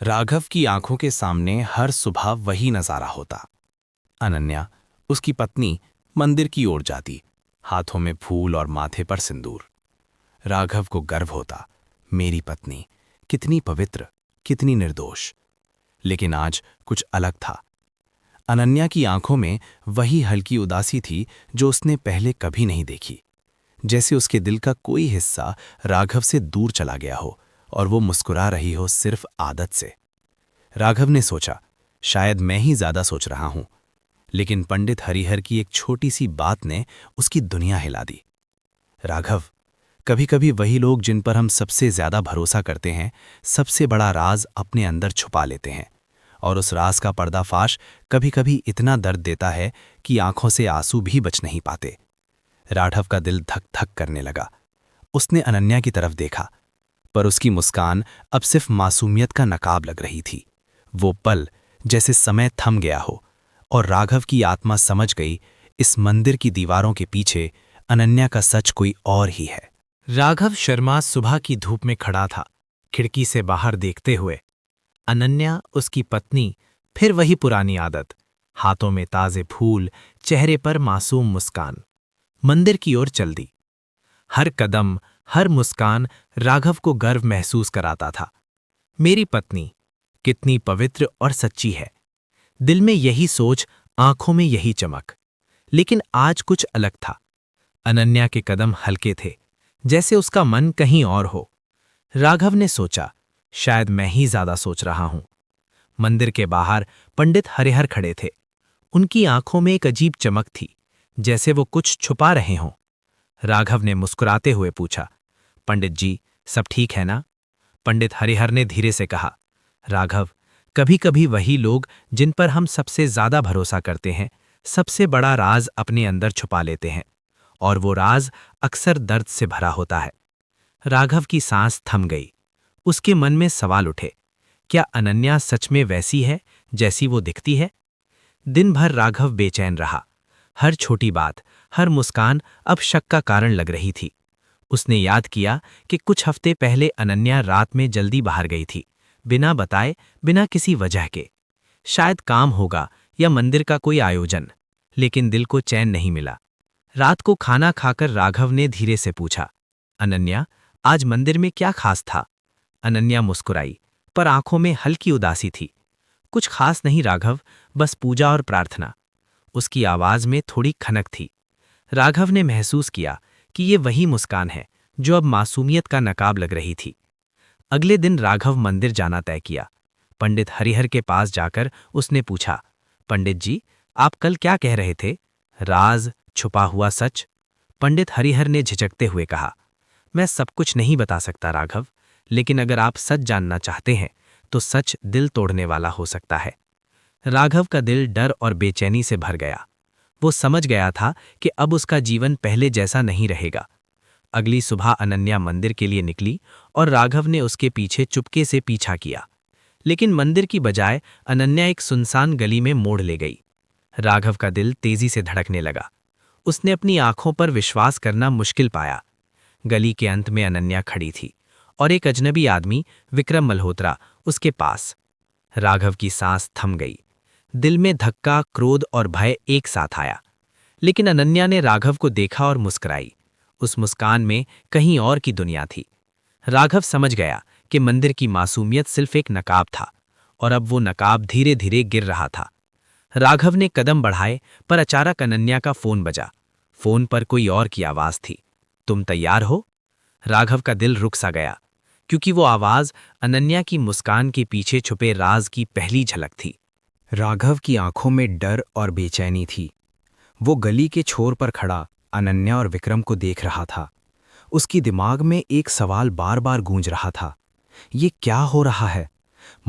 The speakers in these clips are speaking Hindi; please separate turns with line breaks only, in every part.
राघव की आंखों के सामने हर सुबह वही नजारा होता। अनन्या, उसकी पत्नी, मंदिर की ओर जाती, हाथों में फूल और माथे पर सिंदूर। राघव को गर्व होता, मेरी पत्नी कितनी पवित्र, कितनी निर्दोष। लेकिन आज कुछ अलग था। अनन्या की आंखों में वही हल्की उदासी थी जो उसने पहले कभी नहीं देखी। जैसे उसके दिल का कोई हिस्सा राघव से दूर चला गया हो और वो मुस्कुरा रही हो सिर्फ आदत से। राघव ने सोचा, शायद मैं ही ज्यादा सोच रहा हूं। लेकिन पंडित हरिहर की एक छोटी सी बात ने उसकी दुनिया हिला दी। राघव, कभी कभी वही लोग जिन पर हम सबसे ज्यादा भरोसा करते हैं, सबसे बड़ा राज अपने अंदर छुपा लेते हैं। और उस राज का पर्दाफाश कभी कभी इतना दर्द देता है कि आंखों से आंसू भी बच नहीं पाते। राघव का दिल धक धक करने लगा। उसने अनन्या की तरफ देखा, पर उसकी मुस्कान अब सिर्फ मासूमियत का नकाब लग रही थी। वो पल जैसे समय थम गया हो, और राघव की आत्मा समझ गई, इस मंदिर की दीवारों के पीछे अनन्या का सच कोई और ही है। राघव शर्मा सुबह की धूप में खड़ा था, खिड़की से बाहर देखते हुए। अनन्या, उसकी पत्नी, फिर वही पुरानी आदत, हाथों में ताजे फूल, चेहरे पर मासूम मुस्कान। मंदिर की ओर चल दी। हर कदम, हर मुस्कान राघव को गर्व महसूस कराता था। मेरी पत्नी कितनी पवित्र और सच्ची है। दिल में यही सोच, आंखों में यही चमक। लेकिन आज कुछ अलग था। अनन्या के कदम हल्के थे, जैसे उसका मन कहीं और हो। राघव ने सोचा, शायद मैं ही ज्यादा सोच रहा हूं। मंदिर के बाहर पंडित हरिहर खड़े थे। उनकी आंखों में एक अजीब चमक थी, जैसे वो कुछ छुपा रहे हों। राघव ने मुस्कुराते हुए पूछा, पंडित जी, सब ठीक है ना? पंडित हरिहर ने धीरे से कहा, राघव, कभी कभी वही लोग जिन पर हम सबसे ज्यादा भरोसा करते हैं, सबसे बड़ा राज अपने अंदर छुपा लेते हैं। और वो राज अक्सर दर्द से भरा होता है। राघव की सांस थम गई। उसके मन में सवाल उठे, क्या अनन्या सच में वैसी है जैसी वो दिखती है? दिन भर राघव बेचैन रहा। हर छोटी बात, हर मुस्कान अब शक का कारण लग रही थी। उसने याद किया कि कुछ हफ्ते पहले अनन्या रात में जल्दी बाहर गई थी, बिना बताए, बिना किसी वजह के। शायद काम होगा या मंदिर का कोई आयोजन, लेकिन दिल को चैन नहीं मिला। रात को खाना खाकर राघव ने धीरे से पूछा, अनन्या, आज मंदिर में क्या खास था? अनन्या मुस्कुराई, पर आंखों में हल्की उदासी थी। कुछ खास नहीं राघव, बस पूजा और प्रार्थना। उसकी आवाज में थोड़ी खनक थी। राघव ने महसूस किया कि ये वही मुस्कान है जो अब मासूमियत का नकाब लग रही थी। अगले दिन राघव मंदिर जाना तय किया। पंडित हरिहर के पास जाकर उसने पूछा, पंडित जी, आप कल क्या कह रहे थे? राज, छुपा हुआ सच? पंडित हरिहर ने झिझकते हुए कहा, मैं सब कुछ नहीं बता सकता राघव, लेकिन अगर आप सच जानना चाहते हैं तो सच दिल तोड़ने वाला हो सकता है। राघव का दिल डर और बेचैनी से भर गया। वो समझ गया था कि अब उसका जीवन पहले जैसा नहीं रहेगा। अगली सुबह अनन्या मंदिर के लिए निकली और राघव ने उसके पीछे चुपके से पीछा किया। लेकिन मंदिर की बजाय अनन्या एक सुनसान गली में मोड़ ले गई। राघव का दिल तेजी से धड़कने लगा। उसने अपनी आंखों पर विश्वास करना मुश्किल पाया। गली के अंत में अनन्या खड़ी थी और एक अजनबी आदमी, विक्रम मल्होत्रा, उसके पास। राघव की सांस थम गई। दिल में धक्का, क्रोध और भय एक साथ आया। लेकिन अनन्या ने राघव को देखा और मुस्कुराई। उस मुस्कान में कहीं और की दुनिया थी। राघव समझ गया कि मंदिर की मासूमियत सिर्फ एक नकाब था, और अब वो नकाब धीरे धीरे गिर रहा था। राघव ने कदम बढ़ाए, पर अचानक अनन्या का फोन बजा। फोन पर कोई और की आवाज थी, तुम तैयार हो? राघव का दिल रुक सा गया, क्योंकि वो आवाज अनन्या की मुस्कान के पीछे छुपे राज की पहली झलक थी। राघव की आंखों में डर और बेचैनी थी। वो गली के छोर पर खड़ा अनन्या और विक्रम को देख रहा था। उसकी दिमाग में एक सवाल बार बार गूंज रहा था, ये क्या हो रहा है?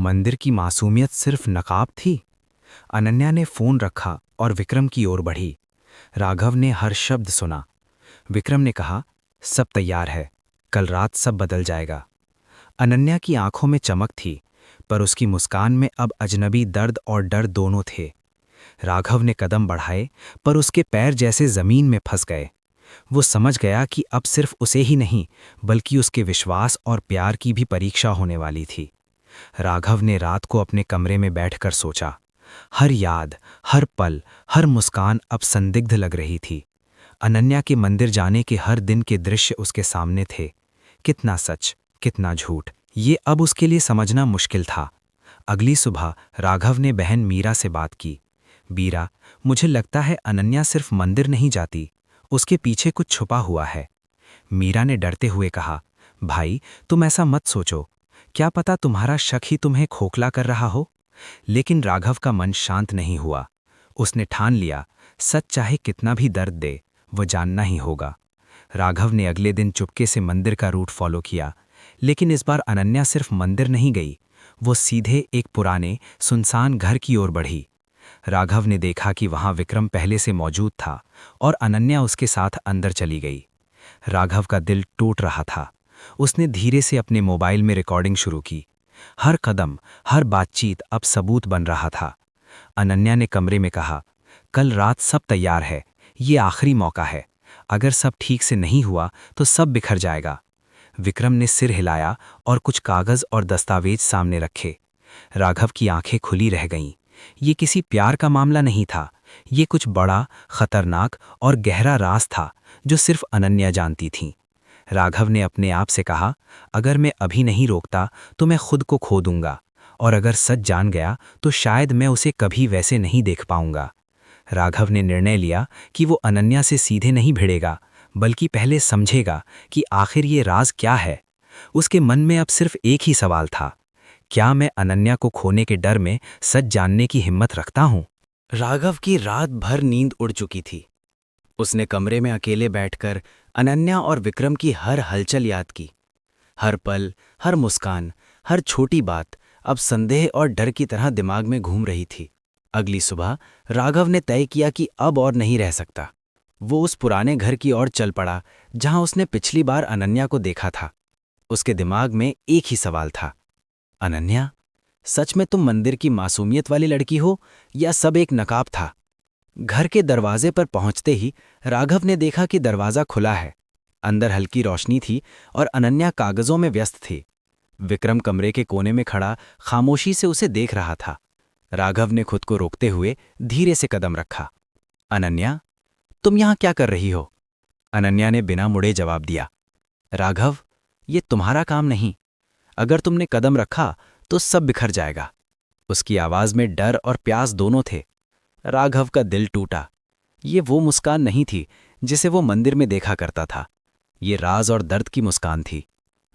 मंदिर की मासूमियत सिर्फ नकाब थी? अनन्या ने फोन रखा और विक्रम की ओर बढ़ी। राघव ने हर शब्द सुना। विक्रम ने कहा, सब तैयार है, कल रात सब बदल जाएगा। अनन्या की आंखों में चमक थी, पर उसकी मुस्कान में अब अजनबी दर्द और डर दोनों थे। राघव ने कदम बढ़ाए, पर उसके पैर जैसे जमीन में फंस गए। वो समझ गया कि अब सिर्फ उसे ही नहीं, बल्कि उसके विश्वास और प्यार की भी परीक्षा होने वाली थी।
राघव ने रात को अपने कमरे में बैठकर सोचा। हर याद, हर पल, हर मुस्कान अब संदिग्ध लग रही थी। अनन्या के मंदिर जाने के हर दिन के दृश्य उसके सामने थे। कितना सच, कितना झूठ, ये अब उसके लिए समझना मुश्किल था। अगली सुबह राघव ने बहन मीरा से बात की। बीरा, मुझे लगता है अनन्या सिर्फ मंदिर नहीं जाती, उसके पीछे कुछ छुपा हुआ है। मीरा ने डरते हुए कहा, भाई तुम ऐसा मत सोचो, क्या पता तुम्हारा शक ही तुम्हें खोखला कर रहा हो। लेकिन राघव का मन शांत नहीं हुआ। उसने ठान लिया, सच चाहे कितना भी दर्द दे, वो जानना ही होगा। राघव ने अगले दिन चुपके से मंदिर का रूट फॉलो किया, लेकिन इस बार अनन्या सिर्फ मंदिर नहीं गई, वो सीधे एक पुराने सुनसान घर की ओर बढ़ी। राघव ने देखा कि वहां विक्रम पहले से मौजूद था और अनन्या उसके साथ अंदर चली गई। राघव का दिल टूट रहा था। उसने धीरे से अपने मोबाइल में रिकॉर्डिंग शुरू की। हर कदम, हर बातचीत अब सबूत बन रहा था। अनन्या ने कमरे में कहा, कल रात सब तैयार है, ये आखिरी मौका है। अगर सब ठीक से नहीं हुआ तो सब बिखर जाएगा। विक्रम ने सिर हिलाया और कुछ कागज और दस्तावेज सामने रखे। राघव की आंखें खुली रह गईं। ये किसी प्यार का मामला नहीं था, ये कुछ बड़ा, खतरनाक और गहरा राज था जो सिर्फ अनन्या जानती थी। राघव ने अपने आप से कहा, अगर मैं अभी नहीं रोकता तो मैं खुद को खो दूंगा, और अगर सच जान गया तो शायद मैं उसे कभी वैसे नहीं देख पाऊंगा। राघव ने निर्णय लिया कि वो अनन्या से सीधे नहीं भिड़ेगा, बल्कि पहले समझेगा कि आखिर ये राज क्या है। उसके मन में अब सिर्फ एक ही सवाल था, क्या मैं अनन्या को खोने के डर में सच जानने की हिम्मत रखता हूं?
राघव की रात भर नींद उड़ चुकी थी। उसने कमरे में अकेले बैठकर अनन्या और विक्रम की हर हलचल याद की। हर पल, हर मुस्कान, हर छोटी बात अब संदेह और डर की तरह दिमाग में घूम रही थी। अगली सुबह राघव ने तय किया कि अब और नहीं रह सकता। वो उस पुराने घर की ओर चल पड़ा जहां उसने पिछली बार अनन्या को देखा था। उसके दिमाग में एक ही सवाल था, अनन्या, सच में तुम मंदिर की मासूमियत वाली लड़की हो या सब एक नकाब था? घर के दरवाजे पर पहुंचते ही राघव ने देखा कि दरवाजा खुला है। अंदर हल्की रोशनी थी और अनन्या कागजों में व्यस्त थी। विक्रम कमरे के कोने में खड़ा खामोशी से उसे देख रहा था। राघव ने खुद को रोकते हुए धीरे से कदम रखा। अनन्या, तुम यहां क्या कर रही हो? अनन्या ने बिना मुड़े जवाब दिया, राघव, ये तुम्हारा काम नहीं। अगर तुमने कदम रखा तो सब बिखर जाएगा। उसकी आवाज में डर और प्यास दोनों थे। राघव का दिल टूटा। ये वो मुस्कान नहीं थी जिसे वो मंदिर में देखा करता था। ये राज और दर्द की मुस्कान थी।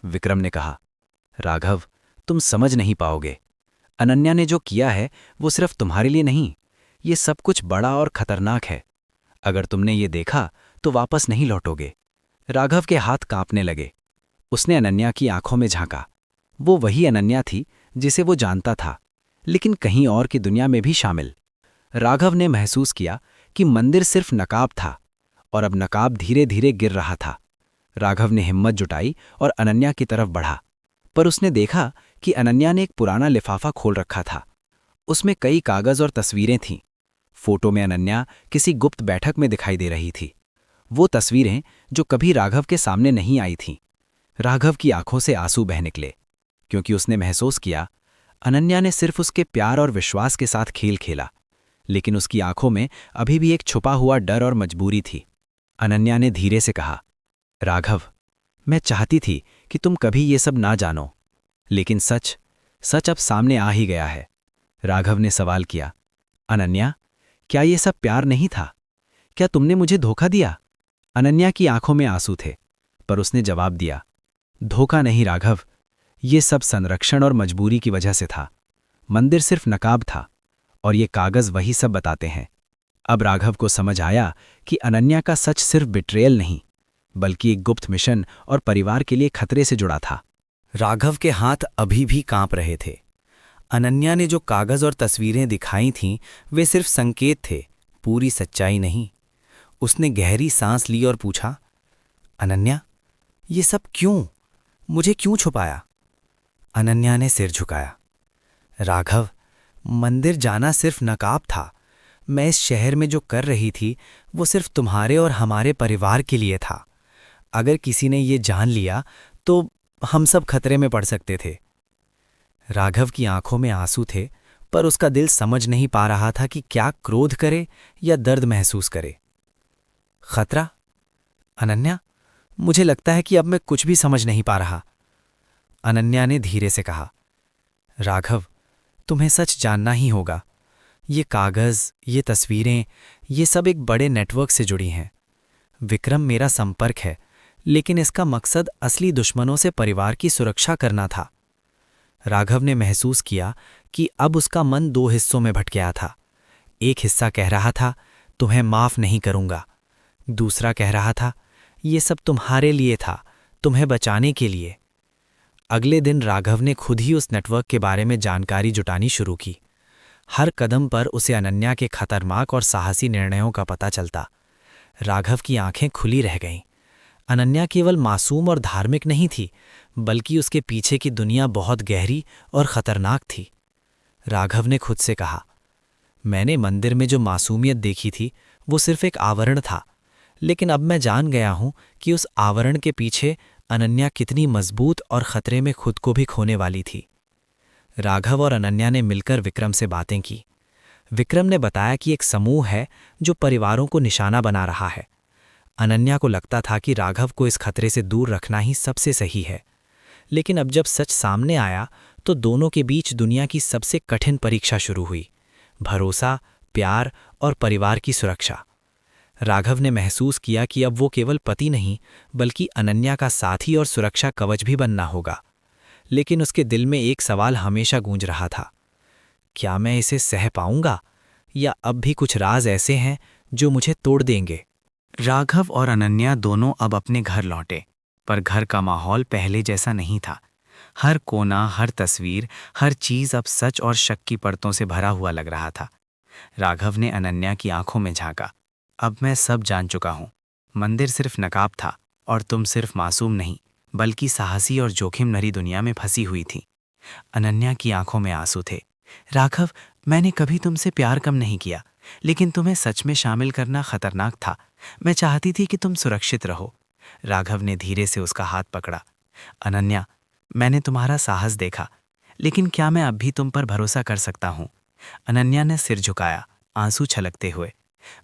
विक्रम ने कहा, राघव, तुम समझ नहीं पाओगे। अनन्या ने जो किया है वो सिर्फ तुम्हारे लिए नहीं, ये सब कुछ बड़ा और खतरनाक है। अगर तुमने ये देखा तो वापस नहीं लौटोगे। राघव के हाथ कांपने लगे। उसने अनन्या की आंखों में झांका। वो वही अनन्या थी जिसे वो जानता था, लेकिन कहीं और की दुनिया में भी शामिल। राघव ने महसूस किया कि मंदिर सिर्फ नकाब था और अब नकाब धीरे धीरे गिर रहा था। राघव ने हिम्मत जुटाई और अनन्या की तरफ बढ़ा, पर उसने देखा कि अनन्या ने एक पुराना लिफाफा खोल रखा था। उसमें कई कागज और तस्वीरें थीं। फोटो में अनन्या किसी गुप्त बैठक में दिखाई दे रही थी। वो तस्वीरें जो कभी राघव के सामने नहीं आई थीं। राघव की आंखों से आंसू बह निकले, क्योंकि उसने महसूस किया अनन्या ने सिर्फ उसके प्यार और विश्वास के साथ खेल खेला, लेकिन उसकी आंखों में अभी भी एक छुपा हुआ डर और मजबूरी थी। अनन्या ने धीरे से कहा, राघव, मैं चाहती थी कि तुम कभी ये सब ना जानो, लेकिन सच सच अब सामने आ ही गया है। राघव ने सवाल किया, अनन्या, क्या ये सब प्यार नहीं था? क्या तुमने मुझे धोखा दिया? अनन्या की आंखों में आंसू थे, पर उसने जवाब दिया, धोखा नहीं राघव, ये सब संरक्षण और मजबूरी की वजह से था। मंदिर सिर्फ नकाब था और ये कागज वही सब बताते हैं। अब राघव को समझ आया कि अनन्या का सच सिर्फ बिट्रेयल नहीं, बल्कि एक गुप्त मिशन और परिवार के लिए खतरे से जुड़ा था। राघव के हाथ अभी भी कांप रहे थे। अनन्या ने जो कागज और तस्वीरें दिखाई थीं, वे सिर्फ संकेत थे, पूरी सच्चाई नहीं। उसने गहरी सांस ली और पूछा, अनन्या, ये सब क्यों? मुझे क्यों छुपाया? अनन्या ने सिर झुकाया। राघव, मंदिर जाना सिर्फ नकाब था। मैं इस शहर में जो कर रही थी वो सिर्फ तुम्हारे और हमारे परिवार के लिए था। अगर किसी ने ये जान लिया तो हम सब खतरे में पड़ सकते थे।
राघव की आंखों में आंसू थे, पर उसका दिल समझ नहीं पा रहा था कि क्या क्रोध करे या दर्द महसूस करे। खतरा? अनन्या, मुझे लगता है कि अब मैं कुछ भी समझ नहीं पा रहा। अनन्या ने धीरे से कहा। राघव, तुम्हें सच जानना ही होगा। ये कागज, ये तस्वीरें, ये सब एक बड़े नेटवर्क से जुड़ी हैं। विक्रम मेरा संपर्क है, लेकिन इसका मकसद असली दुश्मनों से परिवार की सुरक्षा करना था। राघव ने महसूस किया कि अब उसका मन दो हिस्सों में भट गया था। एक हिस्सा कह रहा था, तुम्हें माफ नहीं करूंगा। दूसरा कह रहा था, ये सब तुम्हारे लिए था, तुम्हें बचाने के लिए। अगले दिन राघव ने खुद ही उस नेटवर्क के बारे में जानकारी जुटानी शुरू की। हर कदम पर उसे अनन्या के खतरनाक और साहसी निर्णयों का पता चलता। राघव की आंखें खुली रह गईं। अनन्या केवल मासूम और धार्मिक नहीं थी, बल्कि उसके पीछे की दुनिया बहुत गहरी और खतरनाक थी। राघव ने खुद से कहा, मैंने मंदिर में जो मासूमियत देखी थी वो सिर्फ एक आवरण था, लेकिन अब मैं जान गया हूं कि उस आवरण के पीछे अनन्या कितनी मजबूत और खतरे में खुद को भी खोने वाली थी। राघव और अनन्या ने मिलकर विक्रम से बातें की। विक्रम ने बताया कि एक समूह है जो परिवारों को निशाना बना रहा है। अनन्या को लगता था कि राघव को इस खतरे से दूर रखना ही सबसे सही है, लेकिन अब जब सच सामने आया तो दोनों के बीच दुनिया की सबसे कठिन परीक्षा शुरू हुई: भरोसा, प्यार और परिवार की सुरक्षा। राघव ने महसूस किया कि अब वो केवल पति नहीं, बल्कि अनन्या का साथी और सुरक्षा कवच भी बनना होगा। लेकिन उसके दिल में एक सवाल हमेशा गूंज रहा था, क्या मैं इसे सह पाऊंगा, या अब भी कुछ राज ऐसे हैं जो मुझे तोड़ देंगे। राघव और अनन्या दोनों अब अपने घर लौटे, पर घर का माहौल पहले जैसा नहीं था। हर कोना, हर तस्वीर, हर चीज अब सच और शक की परतों से भरा हुआ लग रहा था। राघव ने अनन्या की आंखों में झांका। अब मैं सब जान चुका हूं। मंदिर सिर्फ नकाब था और तुम सिर्फ मासूम नहीं, बल्कि साहसी और जोखिम भरी दुनिया में फंसी हुई थी। अनन्या की आंखों में आंसू थे। राघव, मैंने कभी तुमसे प्यार कम नहीं किया, लेकिन तुम्हें सच में शामिल करना खतरनाक था। मैं चाहती थी कि तुम सुरक्षित रहो। राघव ने धीरे से उसका हाथ पकड़ा। अनन्या, मैंने तुम्हारा साहस देखा, लेकिन क्या मैं अब भी तुम पर भरोसा कर सकता हूँ? अनन्या ने सिर झुकाया, आंसू छलकते हुए।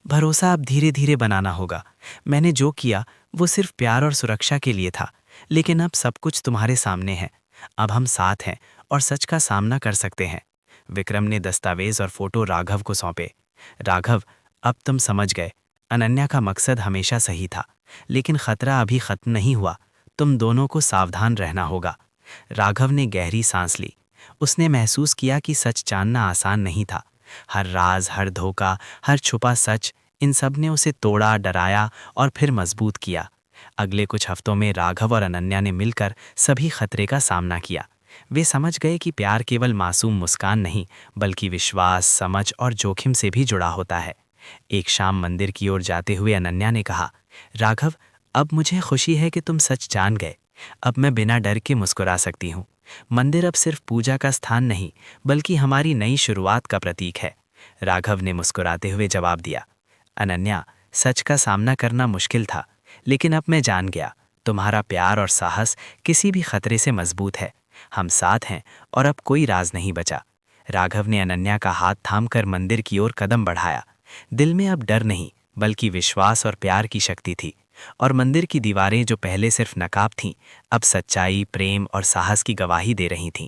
भरोसा अब धीरे धीरे बनाना होगा। मैंने जो किया वो सिर्फ प्यार और सुरक्षा के लिए था, लेकिन अब सब कुछ तुम्हारे सामने है। अब हम साथ हैं और सच का सामना कर सकते हैं। विक्रम ने दस्तावेज और फोटो राघव को सौंपे। राघव, अब तुम समझ गए, अनन्या का मकसद हमेशा सही था, लेकिन खतरा अभी खत्म नहीं हुआ। तुम दोनों को सावधान रहना होगा। राघव ने गहरी सांस ली। उसने महसूस किया कि सच जानना आसान नहीं था। हर राज, हर धोखा, हर छुपा सच, इन सब ने उसे तोड़ा, डराया और फिर मजबूत किया। अगले कुछ हफ्तों में राघव और अनन्या ने मिलकर सभी खतरे का सामना किया। वे समझ गए कि प्यार केवल मासूम मुस्कान नहीं, बल्कि विश्वास, समझ और जोखिम से भी जुड़ा होता है। एक शाम मंदिर की ओर जाते हुए अनन्या ने कहा, राघव, अब मुझे खुशी है कि तुम सच जान गए। अब मैं बिना डर के मुस्कुरा सकती हूँ। मंदिर अब सिर्फ पूजा का स्थान नहीं, बल्कि हमारी नई शुरुआत का प्रतीक है। राघव ने मुस्कुराते हुए जवाब दिया, अनन्या, सच का सामना करना मुश्किल था, लेकिन अब मैं जान गया, तुम्हारा प्यार और साहस किसी भी खतरे से मजबूत है। हम साथ हैं और अब कोई राज नहीं बचा। राघव ने अनन्या का हाथ थामकर मंदिर की ओर कदम बढ़ाया। दिल में अब डर नहीं, बल्कि विश्वास और प्यार की शक्ति थी। और मंदिर की दीवारें जो पहले सिर्फ नकाब थीं, अब सच्चाई, प्रेम और साहस की गवाही दे रही थीं।